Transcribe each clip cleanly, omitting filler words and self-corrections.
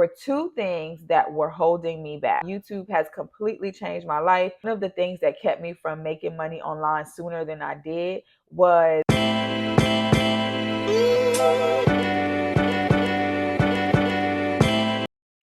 were two things that were holding me back. YouTube has completely changed my life. One of the things that kept me from making money online sooner than I did was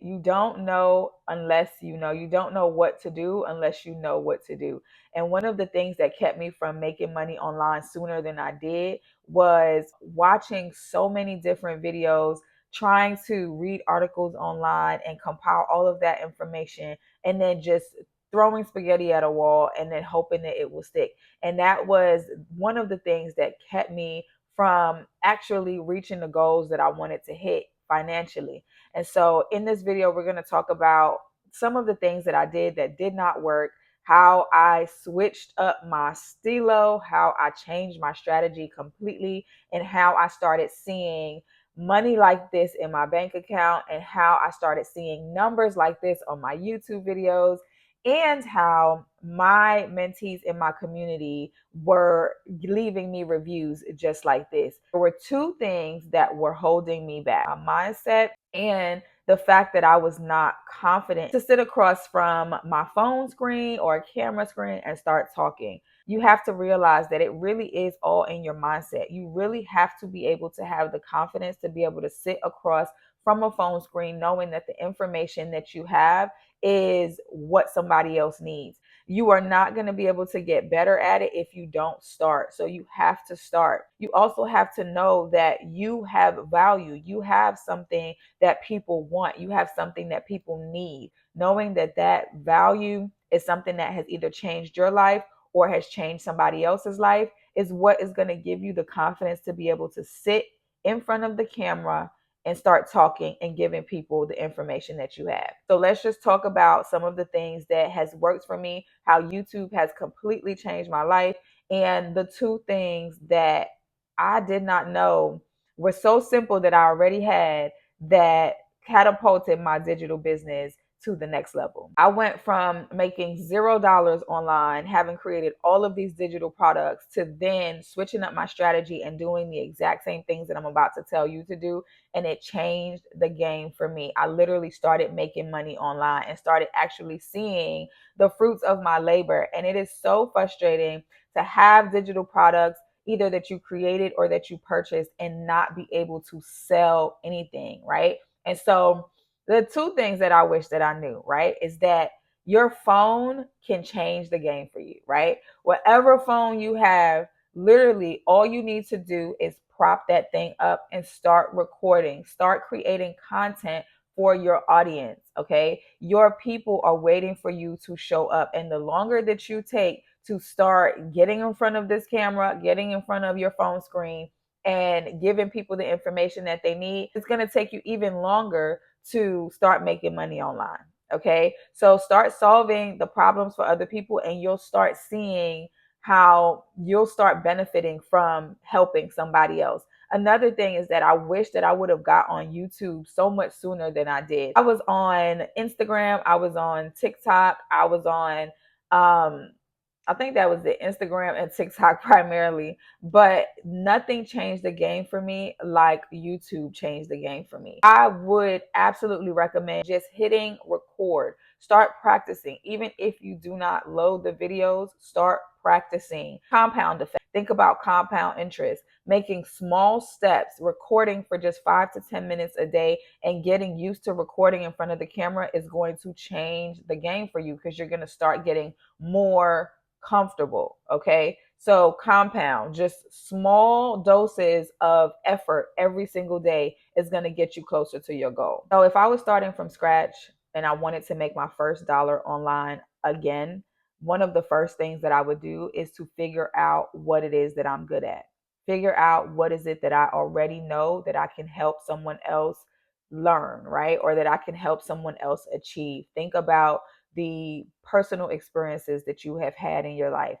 you don't know unless you know. You don't know what to do unless you know what to do. And one of the things that kept me from making money online sooner than I did was watching so many different videos, trying to read articles online and compile all of that information, and then just throwing spaghetti at a wall and then hoping that it will stick. And that was one of the things that kept me from actually reaching the goals that I wanted to hit financially. And so in this video, we're going to talk about some of the things that I did that did not work, how I switched up my stilo, how I changed my strategy completely, and how I started seeing money like this in my bank account, and how I started seeing numbers like this on my YouTube videos, and how my mentees in my community were leaving me reviews just like this. There were two things that were holding me back: my mindset and the fact that I was not confident to sit across from my phone screen or a camera screen and start talking. You have to realize that it really is all in your mindset. You really have to be able to have the confidence to be able to sit across from a phone screen knowing that the information that you have is what somebody else needs. You are not going to be able to get better at it if you don't start. So you have to start. You also have to know that you have value. You have something that people want. You have something that people need. Knowing that that value is something that has either changed your life or has changed somebody else's life is what is going to give you the confidence to be able to sit in front of the camera and start talking and giving people the information that you have. So let's just talk about some of the things that has worked for me, how YouTube has completely changed my life, and the two things that I did not know were so simple that I already had that catapulted my digital business to the next level. I went from making $0 online, having created all of these digital products, to then switching up my strategy and doing the exact same things that I'm about to tell you to do. And it changed the game for me. I literally started making money online and started actually seeing the fruits of my labor. And it is so frustrating to have digital products either that you created or that you purchased and not be able to sell anything, right? And so the two things that I wish that I knew, right, is that your phone can change the game for you, right? Whatever phone you have, literally all you need to do is prop that thing up and start recording, start creating content for your audience, okay? Your people are waiting for you to show up. And the longer that you take to start getting in front of this camera, getting in front of your phone screen, and giving people the information that they need, it's going to take you even longer to start making money online. Okay. So start solving the problems for other people, and you'll start seeing how you'll start benefiting from helping somebody else. Another thing is that I wish that I would have got on YouTube so much sooner than I did. I was on Instagram, I was on TikTok, I was on I think that was the Instagram and TikTok primarily, but nothing changed the game for me like YouTube changed the game for me. I would absolutely recommend just hitting record, start practicing. Even if you do not load the videos, start practicing. Compound effect. Think about compound interest, making small steps, recording for just 5 to 10 minutes a day, and getting used to recording in front of the camera is going to change the game for you, because you're going to start getting more comfortable. Okay. So compound, just small doses of effort every single day is going to get you closer to your goal. So if I was starting from scratch and I wanted to make my first dollar online again, one of the first things that I would do is to figure out what it is that I'm good at. Figure out what is it that I already know that I can help someone else learn, right? Or that I can help someone else achieve. Think about the personal experiences that you have had in your life.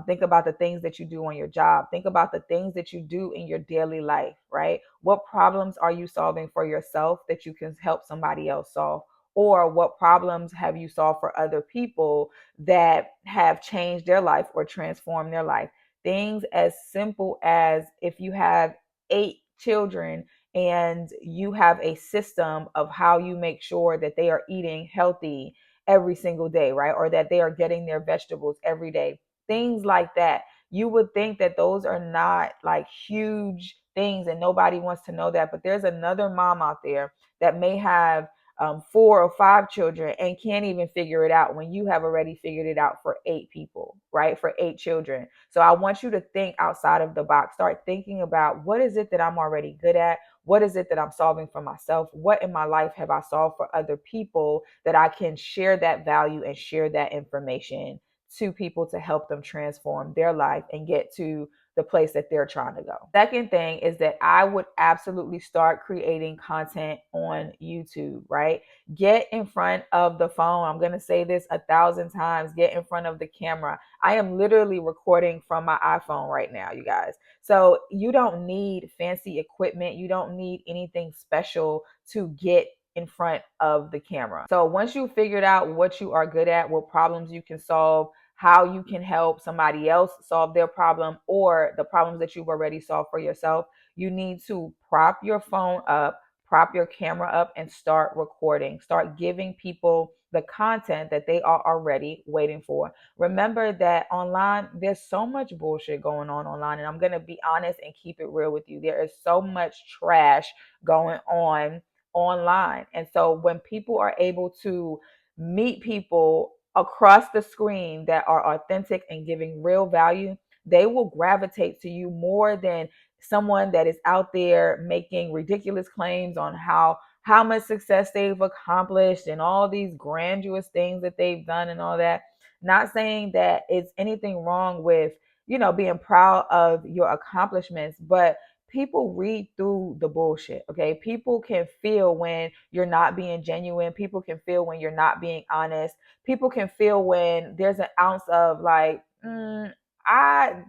Think about the things that you do on your job. Think about the things that you do in your daily life, right? What problems are you solving for yourself that you can help somebody else solve? Or what problems have you solved for other people that have changed their life or transformed their life? Things as simple as if you have 8 children and you have a system of how you make sure that they are eating healthy every single day, right? Or that they are getting their vegetables every day, things like that. You would think that those are not like huge things and nobody wants to know that. But there's another mom out there that may have 4 or 5 children and can't even figure it out when you have already figured it out for 8 people, right? For 8 children. So I want you to think outside of the box. Start thinking about, what is it that I'm already good at? What is it that I'm solving for myself? What in my life have I solved for other people that I can share that value and share that information to people to help them transform their life and get to the place that they're trying to go. Second thing is that I would absolutely start creating content on YouTube, right? Get in front of the phone. I'm going to say this 1,000 times. Get in front of the camera. I am literally recording from my iPhone right now, you guys. So you don't need fancy equipment. You don't need anything special to get in front of the camera. So once you figured out what you are good at, what problems you can solve, how you can help somebody else solve their problem or the problems that you've already solved for yourself, you need to prop your phone up, prop your camera up, and start recording. Start giving people the content that they are already waiting for. Remember that online, there's so much bullshit going on online, and I'm going to be honest and keep it real with you. There is so much trash going on online. And so when people are able to meet people across the screen that are authentic and giving real value, they will gravitate to you more than someone that is out there making ridiculous claims on how much success they've accomplished and all these grandiose things that they've done and all that. Not saying that it's anything wrong with, being proud of your accomplishments, but people read through the bullshit. Okay, people can feel when you're not being genuine. People can feel when you're not being honest. People can feel when there's an ounce of like,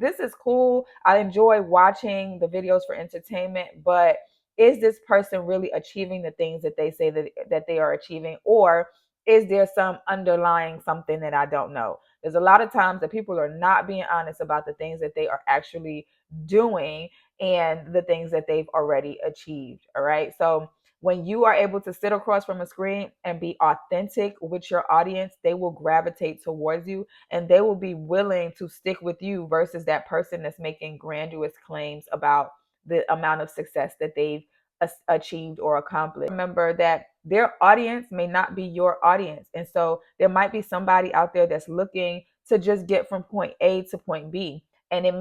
this is cool, I enjoy watching the videos for entertainment, but is this person really achieving the things that they say that they are achieving, or is there some underlying something that I don't know? There's a lot of times that people are not being honest about the things that they are actually doing and the things that they've already achieved. All right. So when you are able to sit across from a screen and be authentic with your audience, they will gravitate towards you and they will be willing to stick with you versus that person that's making grandiose claims about the amount of success that they've achieved or accomplished. Remember that their audience may not be your audience. And so there might be somebody out there that's looking to just get from point A to point B. And it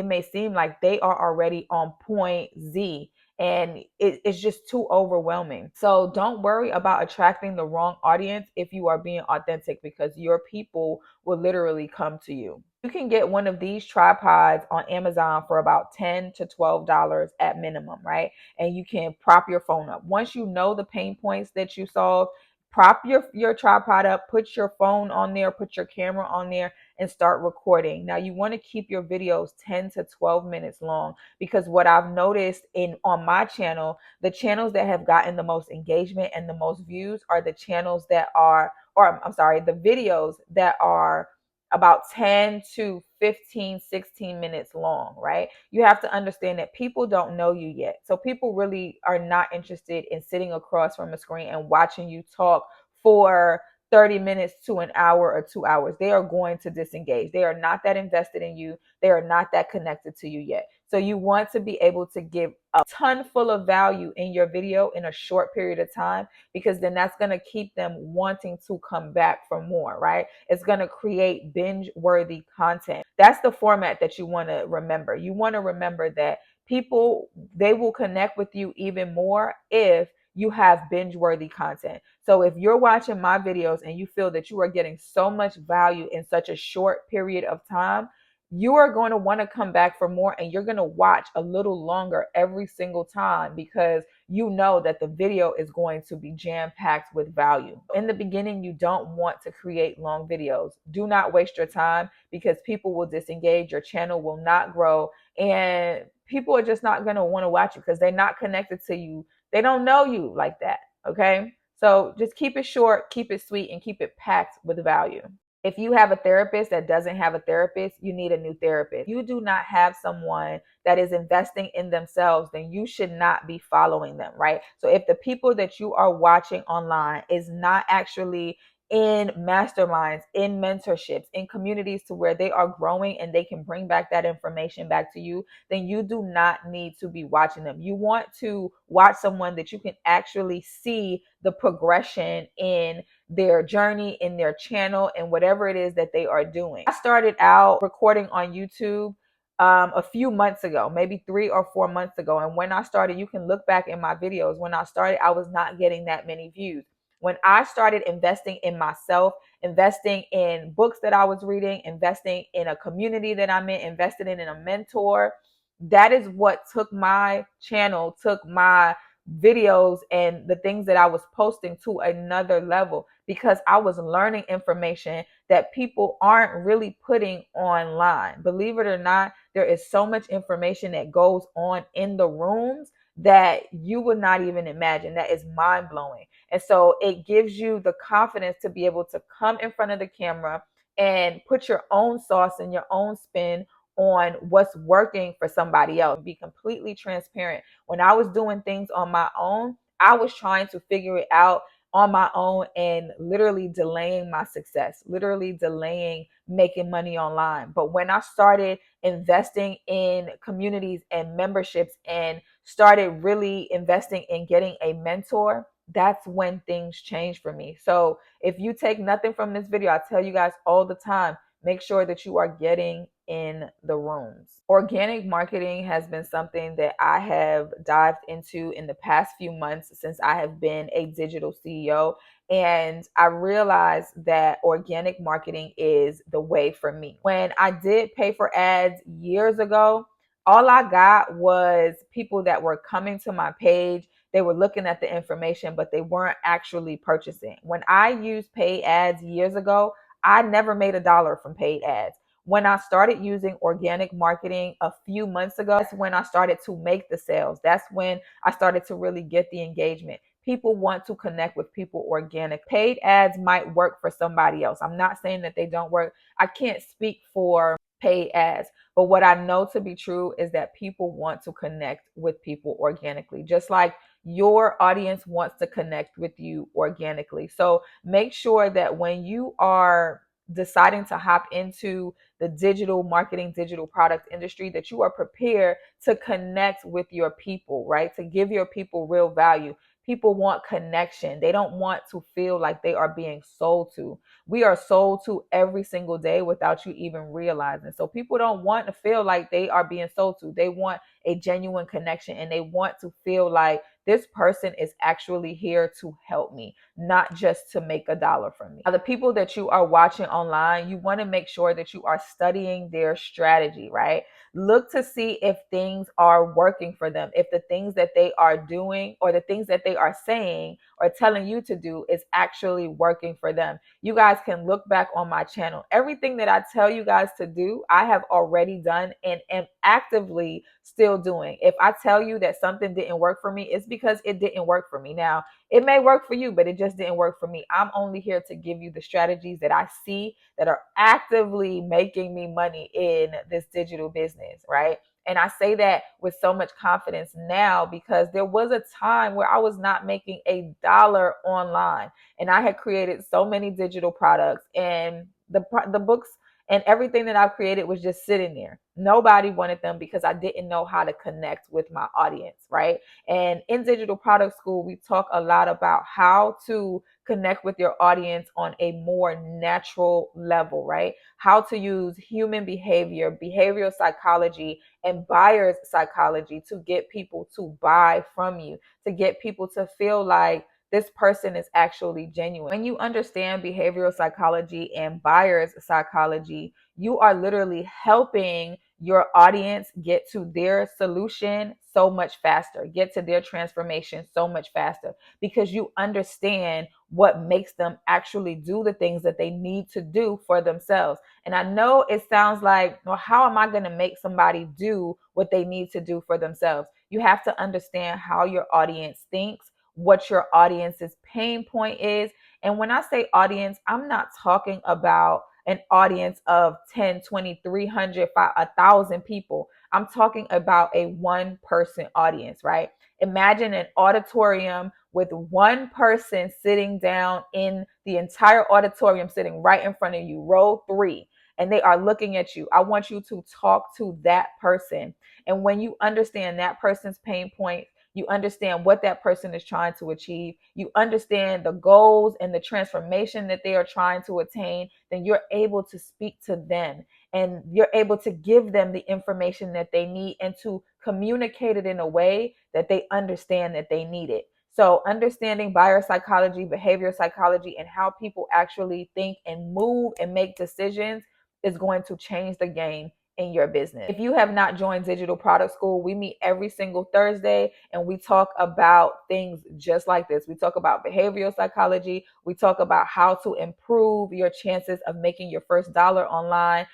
may seem like they are already on point Z, and it's just too overwhelming. So don't worry about attracting the wrong audience if you are being authentic, because your people will literally come to you. You can get one of these tripods on Amazon for about $10 to $12 at minimum, right? And you can prop your phone up. Once you know the pain points that you solve, prop your tripod up, put your phone on there, put your camera on there, and start recording. Now you want to keep your videos 10 to 12 minutes long, because what I've noticed on my channel, the channels that have gotten the most engagement and the most views are the channels that are, or I'm sorry, the videos that are about 10 to 15, 16 minutes long, right? You have to understand that people don't know you yet. So people really are not interested in sitting across from a screen and watching you talk for 30 minutes to an hour or 2 hours. They are going to disengage. They are not that invested in you. They are not that connected to you yet. So you want to be able to give a ton full of value in your video in a short period of time, because then that's going to keep them wanting to come back for more, right? It's going to create binge worthy content. That's the format that you want to remember. You want to remember that people, they will connect with you even more if you have binge worthy content. So if you're watching my videos and you feel that you are getting so much value in such a short period of time, you are going to want to come back for more, and you're going to watch a little longer every single time, because you know that the video is going to be jam-packed with value. In the beginning, you don't want to create long videos. Do not waste your time, because people will disengage, your channel will not grow, and people are just not going to want to watch you because they're not connected to you. They don't know you like that, okay? So just keep it short, keep it sweet, and keep it packed with value. If you have a therapist that doesn't have a therapist, you need a new therapist. You do not have someone that is investing in themselves, then you should not be following them, right? So if the people that you are watching online is not actually in masterminds, in mentorships, in communities to where they are growing and they can bring back that information back to you, then you do not need to be watching them. You want to watch someone that you can actually see the progression in their journey, in their channel, and whatever it is that they are doing. I started out recording on YouTube a few months ago, maybe 3 or 4 months ago. And when I started, you can look back in my videos. When I started, I was not getting that many views. When I started investing in myself, investing in books that I was reading, investing in a community that I'm in, invested in a mentor, that is what took my channel, took my videos and the things that I was posting to another level, because I was learning information that people aren't really putting online. Believe it or not, there is so much information that goes on in the rooms that you would not even imagine. That is mind blowing. And so it gives you the confidence to be able to come in front of the camera and put your own sauce and your own spin on what's working for somebody else. Be completely transparent. When I was doing things on my own, I was trying to figure it out on my own and literally delaying my success, literally delaying making money online. But when I started investing in communities and memberships and started really investing in getting a mentor, that's when things changed for me. So if you take nothing from this video, I tell you guys all the time, make sure that you are getting in the rooms. Organic marketing has been something that I have dived into in the past few months since I have been a digital CEO. And I realized that organic marketing is the way for me. When I did pay for ads years ago, all I got was people that were coming to my page. They were looking at the information, but they weren't actually purchasing. When I used paid ads years ago, I never made $1 from paid ads. When I started using organic marketing a few months ago, that's when I started to make the sales. That's when I started to really get the engagement. People want to connect with people organic. Paid ads might work for somebody else. I'm not saying that they don't work. I can't speak for paid ads, but what I know to be true is that people want to connect with people organically, just like your audience wants to connect with you organically. So make sure that when you are deciding to hop into the digital marketing, digital product industry, that you are prepared to connect with your people, right? To give your people real value. People want connection. They don't want to feel like they are being sold to. We are sold to every single day without you even realizing. So people don't want to feel like they are being sold to. They want a genuine connection, and they want to feel like this person is actually here to help me, not just to make $1 from me. Now, the people that you are watching online, you want to make sure that you are studying their strategy, right? Look to see if things are working for them, if the things that they are doing or the things that they are saying or telling you to do is actually working for them. You guys can look back on my channel. Everything that I tell you guys to do, I have already done and am actively still doing. If I tell you that something didn't work for me, it's because it didn't work for me. Now, it may work for you, but it just didn't work for me. I'm only here to give you the strategies that I see that are actively making me money in this digital business, right? And I say that with so much confidence now because there was a time where I was not making $1 online, and I had created so many digital products, and the books and everything that I've created was just sitting there. Nobody wanted them because I didn't know how to connect with my audience, right? And in Digital Product School, we talk a lot about how to connect with your audience on a more natural level, right? How to use human behavior, behavioral psychology, and buyer's psychology to get people to buy from you, to get people to feel like this person is actually genuine. When you understand behavioral psychology and buyer's psychology, you are literally helping your audience get to their solution so much faster, get to their transformation so much faster, because you understand what makes them actually do the things that they need to do for themselves. And I know it sounds like, well, how am I going to make somebody do what they need to do for themselves? You have to understand how your audience thinks, what your audience's pain point is. And when I say audience, I'm not talking about an audience of 10, 20, 300, 1,000 people. I'm talking about a one person audience, right? Imagine an auditorium with one person sitting down in the entire auditorium, sitting right in front of you, row three, and they are looking at you. I want you to talk to that person. And when you understand that person's pain points, you understand what that person is trying to achieve, you understand the goals and the transformation that they are trying to attain, then you're able to speak to them and you're able to give them the information that they need and to communicate it in a way that they understand that they need it. So, understanding buyer psychology, behavior psychology, and how people actually think and move and make decisions is going to change the game in your business. If you have not joined Digital Product School, we meet every single Thursday and we talk about things just like this. We talk about behavioral psychology. We talk about how to improve your chances of making your first dollar online,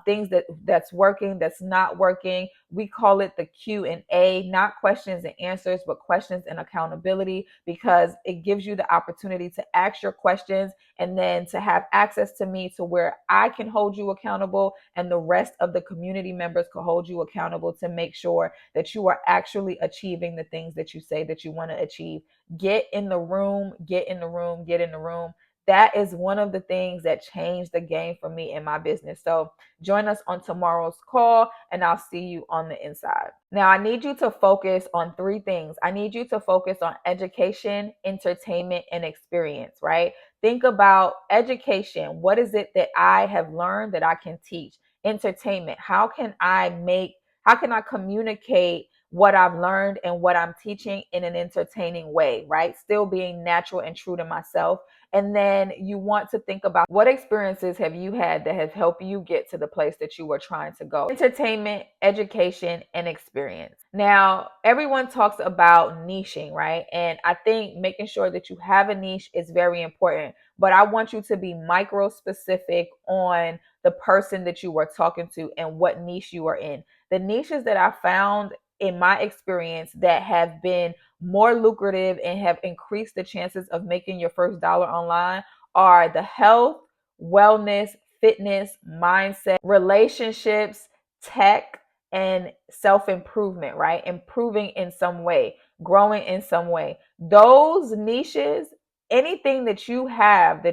things that's working, that's not working. We call it the Q&A, not questions and answers, but questions and accountability, because it gives you the opportunity to ask your questions and then to have access to me to where I can hold you accountable and the rest of the community members can hold you accountable to make sure that you are actually achieving the things that you say that you want to achieve. Get in the room, get in the room, get in the room. That is one of the things that changed the game for me in my business. So join us on tomorrow's call and I'll see you on the inside. Now, I need you to focus on three things. I need you to focus on education, entertainment, and experience, right? Think about education. What is it that I have learned that I can teach? Entertainment. How can I communicate what I've learned and what I'm teaching in an entertaining way, right? Still being natural and true to myself. And then you want to think about what experiences have you had that have helped you get to the place that you were trying to go. Entertainment, education, and experience. Now, everyone talks about niching, right? And I think making sure that you have a niche is very important. But I want you to be micro specific on the person that you are talking to and what niche you are in. The niches that I found in my experience that have been more lucrative and have increased the chances of making your first dollar online are the health, wellness, fitness, mindset, relationships, tech, and self improvement, right? Improving in some way, growing in some way. Those niches, anything that you have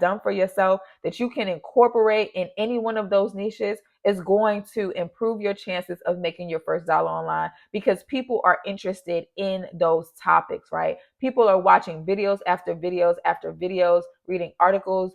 done for yourself that you can incorporate in any one of those niches is going to improve your chances of making your first dollar online, because people are interested in those topics, right? People are watching videos after videos after videos, reading articles,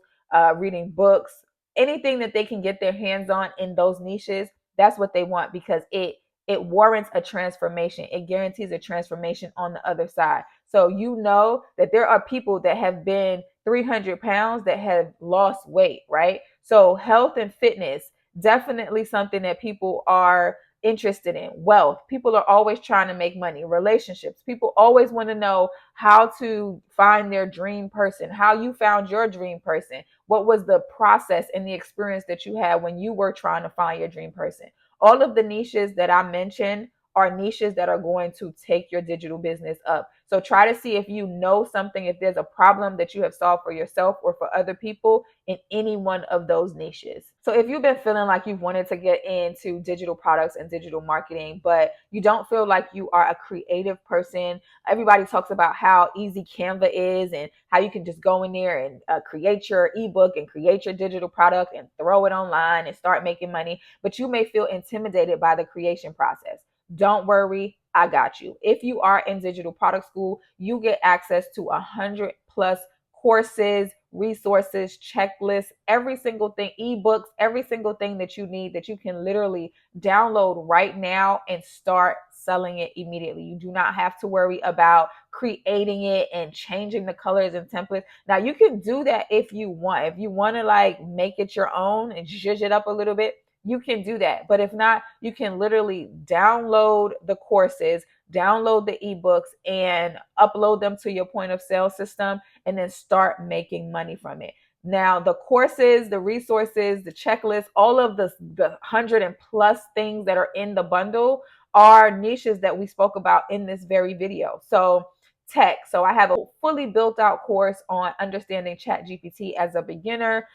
reading books, anything that they can get their hands on in those niches. That's what they want, because it warrants a transformation. It guarantees a transformation on the other side. So you know that there are people that have been 300 pounds that have lost weight, right? So health and fitness, definitely something that people are interested in. Wealth, people are always trying to make money. Relationships, people always want to know how to find their dream person, how you found your dream person. What was the process and the experience that you had when you were trying to find your dream person? All of the niches that I mentioned are niches that are going to take your digital business up. So try to see if you know something, if there's a problem that you have solved for yourself or for other people in any one of those niches. So if you've been feeling like you've wanted to get into digital products and digital marketing, but you don't feel like you are a creative person, everybody talks about how easy Canva is and how you can just go in there and create your ebook and create your digital product and throw it online and start making money, but you may feel intimidated by the creation process. Don't worry, I got you. If you are in digital product school, you get access to 100+ courses, resources, checklists, every single thing, ebooks, every single thing that you need that you can literally download right now and start selling it immediately. You do not have to worry about creating it and changing the colors and templates. Now, you can do that if you want. If you want to like make it your own and zhuzh it up a little bit, you can do that. But if not, you can literally download the courses, download the ebooks, and upload them to your point of sale system and then start making money from it. Now, the courses, the resources, the checklist, all of the 100+ things that are in the bundle are niches that we spoke about in this very video. So tech. So I have a fully built out course on understanding ChatGPT as a beginner.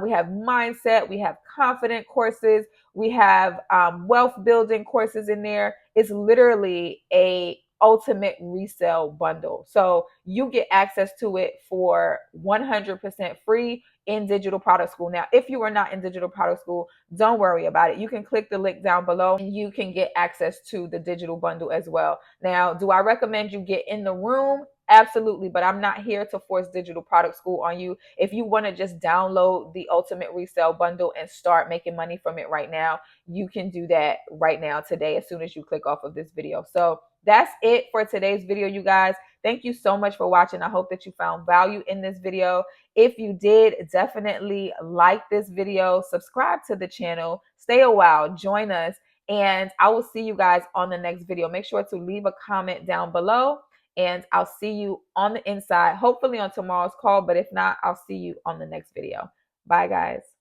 We have mindset, we have confident courses, we have wealth building courses in there. It's literally a ultimate resale bundle. So you get access to it for 100% free in Digital Product School. Now, if you are not in Digital Product School, don't worry about it. You can click the link down below and you can get access to the digital bundle as well. Now, do I recommend you get in the room? Absolutely, but I'm not here to force Digital Product School on you. If you want to just download the Ultimate Resale Bundle and start making money from it right now, you can do that right now today as soon as you click off of this video. So that's it for today's video, you guys. Thank you so much for watching. I hope that you found value in this video. If you did, definitely like this video, subscribe to the channel, stay a while, join us, and I will see you guys on the next video. Make sure to leave a comment down below, and I'll see you on the inside, hopefully on tomorrow's call, but if not, I'll see you on the next video. Bye, guys.